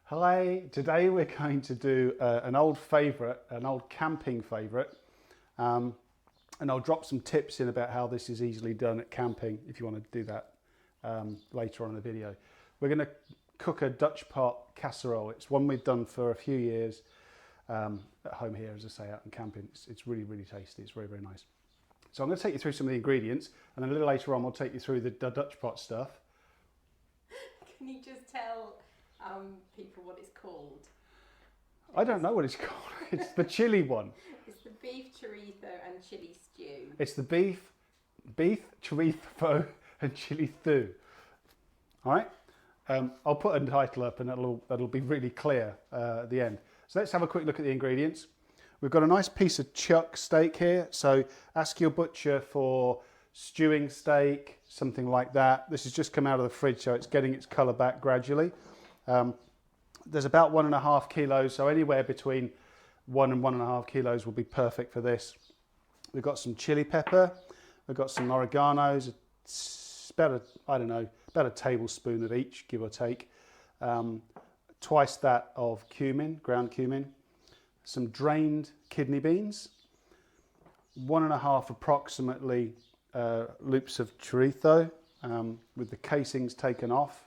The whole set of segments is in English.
Hi, today we're going to do an old favourite, an old camping favourite, and I'll drop some tips in about how this is easily done at camping if you want to do that later on in the video. We're going to cook a Dutch pot casserole. It's one we've done for a few years at home here, as I say, out in camping. It's really, really tasty. It's very, very nice. So I'm going to take you through some of the ingredients, and then a little later on we'll take you through the Dutch pot stuff. Can you just tell people what it's called? I don't know what it's called. It's the chili one. It's the beef chorizo and chili stew. It's the beef chorizo and chili stew. All right. I'll put a title up, and that'll be really clear at the end. So let's have a quick look at the ingredients. We've got a nice piece of chuck steak here. So ask your butcher for stewing steak, something like that. This has just come out of the fridge, so it's getting its colour back gradually. There's about 1.5 kilos, so anywhere between 1 and 1.5 kilos will be perfect for this. We've got some chili pepper, we've got some oreganos, it's about a tablespoon of each, give or take. Twice that of cumin, ground cumin, some drained kidney beans, 1.5 approximately loops of chorizo with the casings taken off.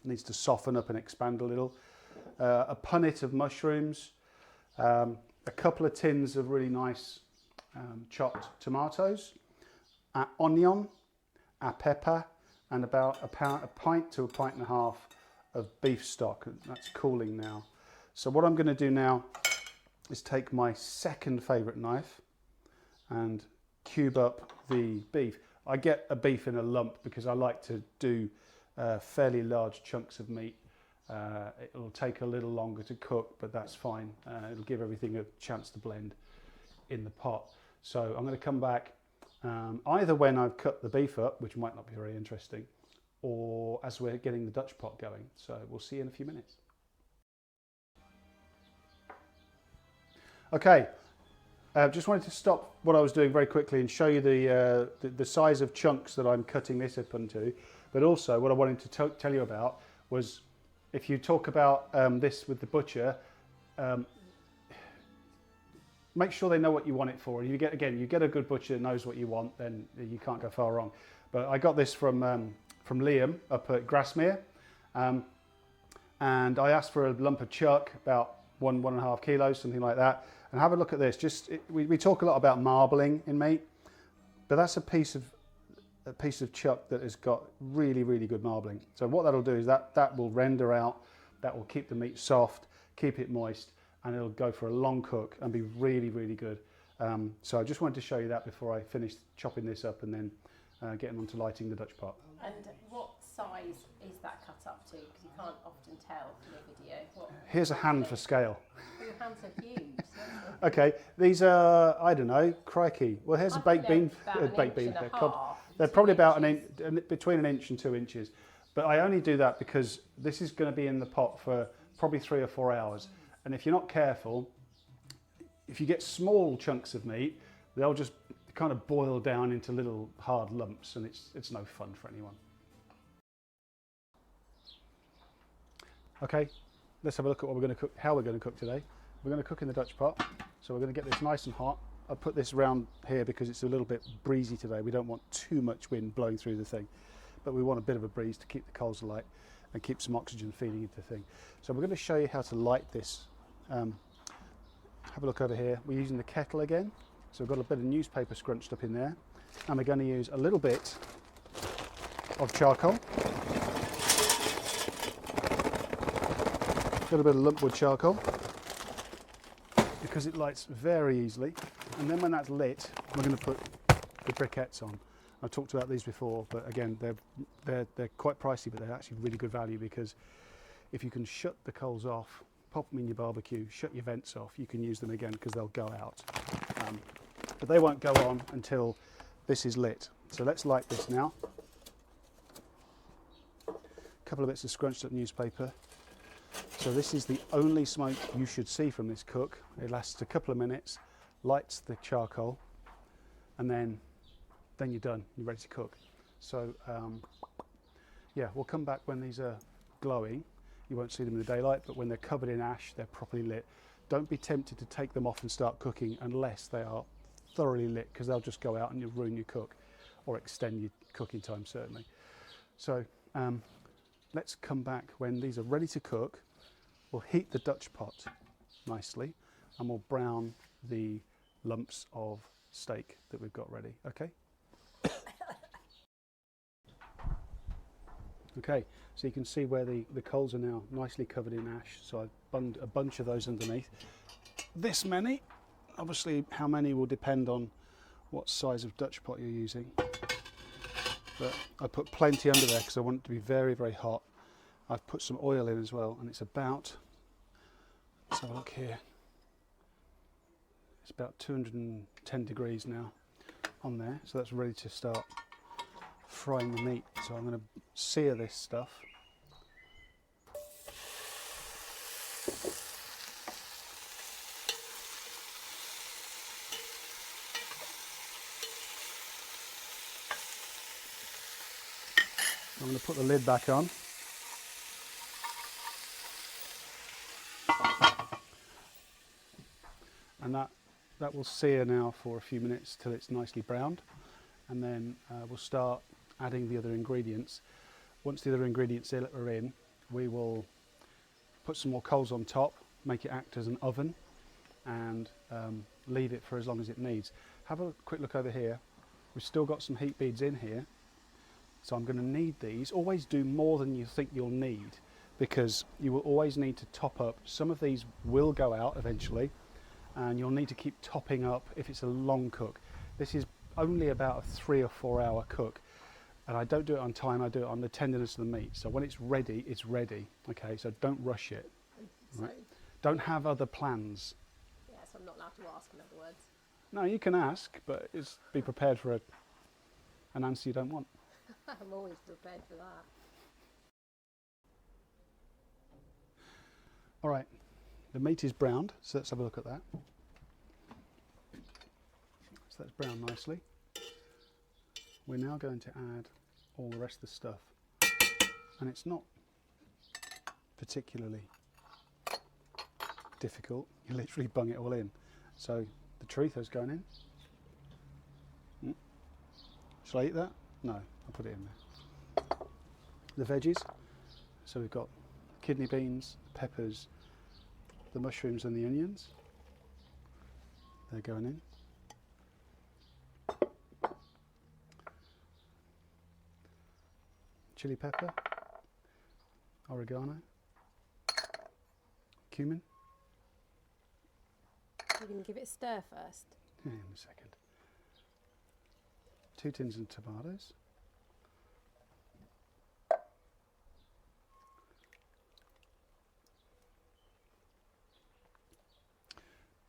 It needs to soften up and expand a little. A punnet of mushrooms, a couple of tins of really nice chopped tomatoes, an onion, a pepper, and about a pint to a pint and a half of beef stock. That's cooling now. So what I'm going to do now is take my second favourite knife and cube up the beef. I get a beef in a lump because I like to do fairly large chunks of meat. It'll take a little longer to cook, but that's fine. It'll give everything a chance to blend in the pot. So I'm going to come back either when I've cut the beef up, which might not be very interesting, or as we're getting the Dutch pot going. So we'll see you in a few minutes. Okay, just wanted to stop what I was doing very quickly and show you the size of chunks that I'm cutting this up into. But also what I wanted to tell you about was, if you talk about this with the butcher, make sure they know what you want it for. You get a good butcher that knows what you want, then you can't go far wrong. But I got this from Liam up at Grasmere, and I asked for a lump of chuck, about 1.5 kilos, something like that. And have a look at this. We talk a lot about marbling in meat, but that's a piece of chuck that has got really, really good marbling. So what that'll do is that will render out, that will keep the meat soft, keep it moist, and it'll go for a long cook and be really, really good. So I just wanted to show you that before I finish chopping this up and then getting on to lighting the Dutch pot. And what size is that cut up to? Because you can't often tell from a video. Here's a hand for scale. Well, your hands are huge. Okay, these are, I don't know, crikey. Well, here's a baked bean. They're probably about between 1 inch and 2 inches. But I only do that because this is going to be in the pot for probably 3 or 4 hours. And if you're not careful, if you get small chunks of meat, they'll just kind of boil down into little hard lumps, and it's no fun for anyone. Okay, let's have a look at what we're going to cook, how we're going to cook today. We're going to cook in the Dutch pot, so we're going to get this nice and hot. I put this around here because it's a little bit breezy today. We don't want too much wind blowing through the thing, but we want a bit of a breeze to keep the coals alight and keep some oxygen feeding into the thing. So we're going to show you how to light this. Have a look over here. We're using the kettle again. So we've got a bit of newspaper scrunched up in there, and we're going to use a little bit of charcoal. A little bit of lumpwood charcoal, because it lights very easily. And then when that's lit, we're going to put the briquettes on. I've talked about these before, but again, they're quite pricey, but they're actually really good value, because if you can shut the coals off, pop them in your barbecue, shut your vents off, you can use them again because they'll go out. But they won't go on until this is lit. So let's light this now. A couple of bits of scrunched up newspaper. So this is the only smoke you should see from this cook. It lasts a couple of minutes, lights the charcoal, and then you're done, you're ready to cook. So yeah, we'll come back when these are glowing. you won't see them in the daylight, but when they're covered in ash, they're properly lit. Don't be tempted to take them off and start cooking unless they are thoroughly lit, because they'll just go out and you'll ruin your cook, or extend your cooking time certainly. So let's come back when these are ready to cook. We'll heat the Dutch pot nicely and we'll brown the lumps of steak that we've got ready, okay? Okay, so you can see where the coals are now nicely covered in ash, so I've bunged a bunch of those underneath. This many, obviously how many will depend on what size of Dutch pot you're using, but I put plenty under there because I want it to be very, very hot. I've put some oil in as well, and it's about, let's have a look here, it's about 210 degrees now on there, so that's ready to start frying the meat. So I'm going to sear this stuff. I'm going to put the lid back on. And that will sear now for a few minutes till it's nicely browned, and then we'll start adding the other ingredients. Once the other ingredients are in, we will put some more coals on top, make it act as an oven, and leave it for as long as it needs. Have a quick look over here. We've still got some heat beads in here, so I'm going to need these. Always do more than you think you'll need, because you will always need to top up. Some of these will go out eventually, and you'll need to keep topping up if it's a long cook. This is only about a 3 or 4 hour cook, and I don't do it on time, I do it on the tenderness of the meat. So when it's ready, okay? So don't rush it. So, Right? Don't have other plans. yeah, so I'm not allowed to ask, in other words. No, you can ask, but be prepared for an answer you don't want. I'm always prepared for that. All right, the meat is browned, so let's have a look at that. So that's browned nicely. We're now going to add all the rest of the stuff, and it's not particularly difficult. You literally bung it all in. So the chorizo's going in. Shall I eat that? No, I'll put it in there. The veggies, so we've got kidney beans, peppers, the mushrooms and the onions. They're going in. Chili pepper, oregano, cumin. You're going to give it a stir first. Yeah, in a second. 2 tins of tomatoes.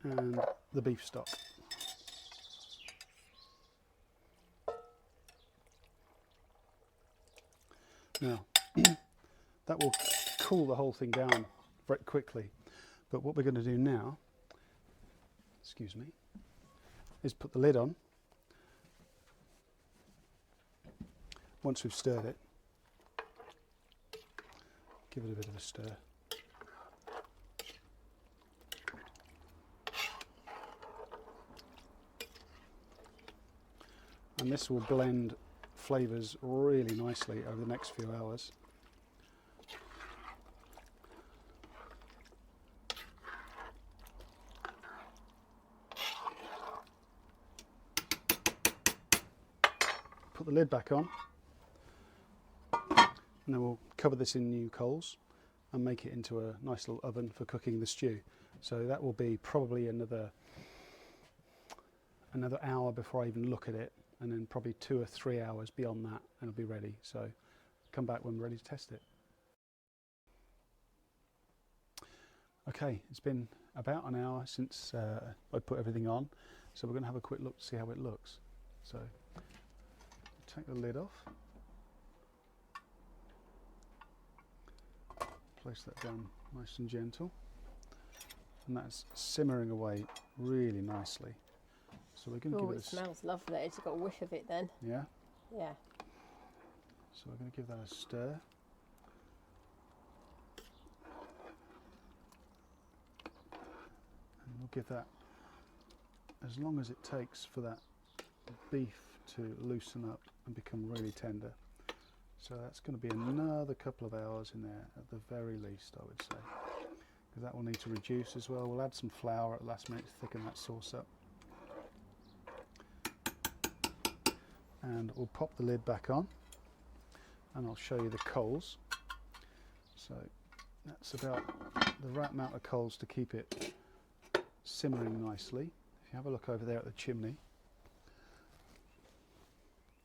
And the beef stock. Now, that will cool the whole thing down very quickly. But what we're going to do now, excuse me, is put the lid on. Once we've stirred it, give it a bit of a stir. And this will blend flavours really nicely over the next few hours. Put the lid back on, and then we'll cover this in new coals and make it into a nice little oven for cooking the stew. So that will be probably another hour before I even look at it, and then probably 2 or 3 hours beyond that, and it'll be ready. So come back when we're ready to test it. Okay, it's been about an hour since I put everything on, so we're going to have a quick look to see how it looks. So take the lid off, place that down nice and gentle, and that's simmering away really nicely. So we're going to give it a... it smells lovely. It's got a whiff of it then. Yeah? Yeah. So we're going to give that a stir. we'll give that as long as it takes for that beef to loosen up and become really tender. So that's going to be another couple of hours in there at the very least, I would say, because that will need to reduce as well. We'll add some flour at the last minute to thicken that sauce up. And we'll pop the lid back on and I'll show you the coals. So that's about the right amount of coals to keep it simmering nicely. If you have a look over there at the chimney.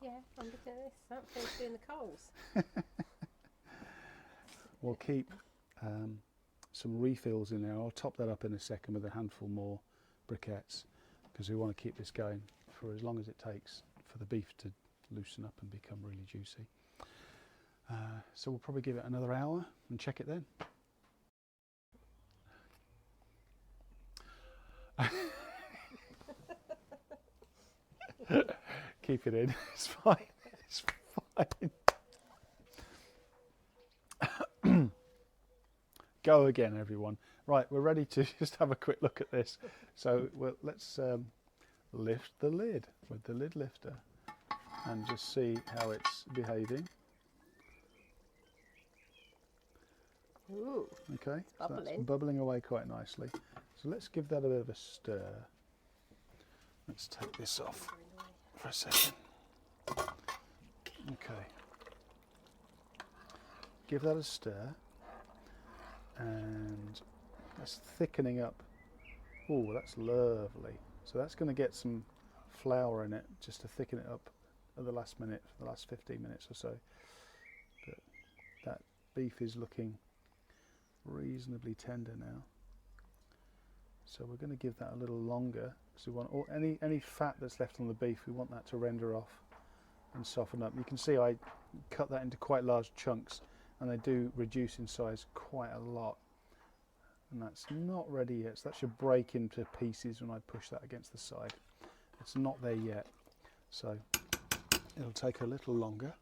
Yeah, I'm looking at this. I haven't finished doing the coals. We'll keep some refills in there. I'll top that up in a second with a handful more briquettes, because we want to keep this going for as long as it takes for the beef to loosen up and become really juicy. So we'll probably give it another hour and check it then. Keep it in, it's fine, it's fine. Go again, everyone. Right, we're ready to just have a quick look at this. So let's lift the lid with the lid lifter and just see how it's behaving. Ooh, okay, so bubbling. that's bubbling away quite nicely. So let's give that a bit of a stir. Let's take this off for a second. Okay. Give that a stir, and that's thickening up. Oh, that's lovely. So that's going to get some flour in it just to thicken it up at the last minute, for the last 15 minutes or so. But that beef is looking reasonably tender now. So we're going to give that a little longer, because we want any fat that's left on the beef, we want that to render off and soften up. You can see I cut that into quite large chunks, and they do reduce in size quite a lot. And that's not ready yet, so that should break into pieces when I push that against the side. It's not there yet, so it'll take a little longer.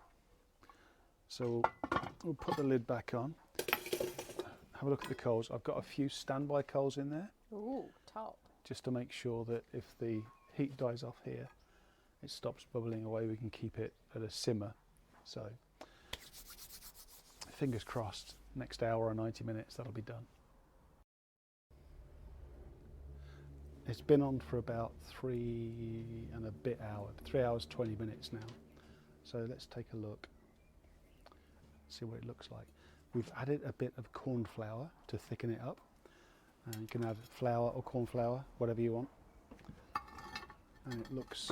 So we'll put the lid back on. Have a look at the coals. I've got a few standby coals in there. Ooh, top. Just to make sure that if the heat dies off here, it stops bubbling away, we can keep it at a simmer. So fingers crossed, next hour or 90 minutes that'll be done. It's been on for about 3 hours 20 minutes now. So let's take a look, see what it looks like. We've added a bit of corn flour to thicken it up. You can add flour or corn flour, whatever you want. And it looks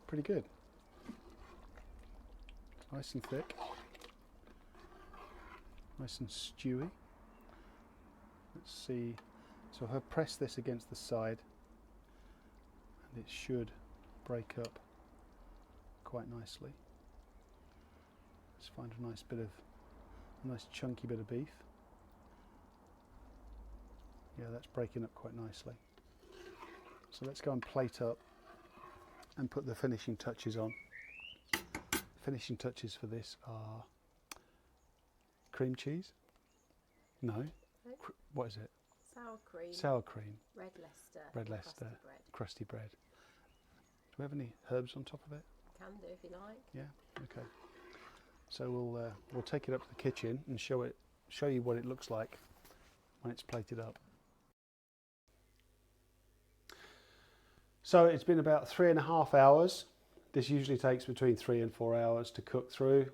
pretty good. Nice and thick. Nice and stewy. Let's see. So if I press this against the side, and it should break up quite nicely. Let's find a nice chunky bit of beef. Yeah, that's breaking up quite nicely. So let's go and plate up and put the finishing touches on. Finishing touches for this are cream cheese. No. What is it? Sour cream. Sour cream. Red Leicester. Red Leicester. Crusty bread. Crusty bread. Do we have any herbs on top of it? Can do if you like. Yeah. Okay. So we'll take it up to the kitchen and show you what it looks like when it's plated up. So it's been about 3.5 hours. This usually takes between 3 and 4 hours to cook through.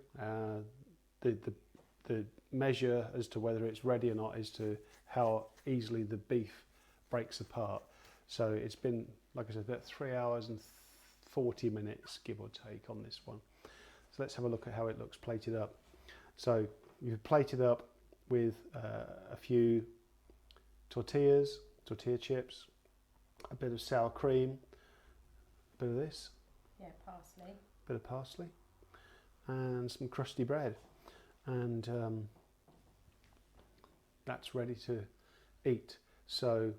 The measure as to whether it's ready or not is to how easily the beef breaks apart. So it's been, like I said, about 3 hours and 40 minutes, give or take, on this one. So let's have a look at how it looks plated up. So you've plated up with a few tortilla chips, a bit of sour cream, a bit of this. Yeah, parsley. Bit of parsley, and some crusty bread. And that's ready to eat. So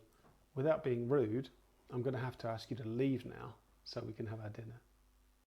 without being rude, I'm going to have to ask you to leave now so we can have our dinner.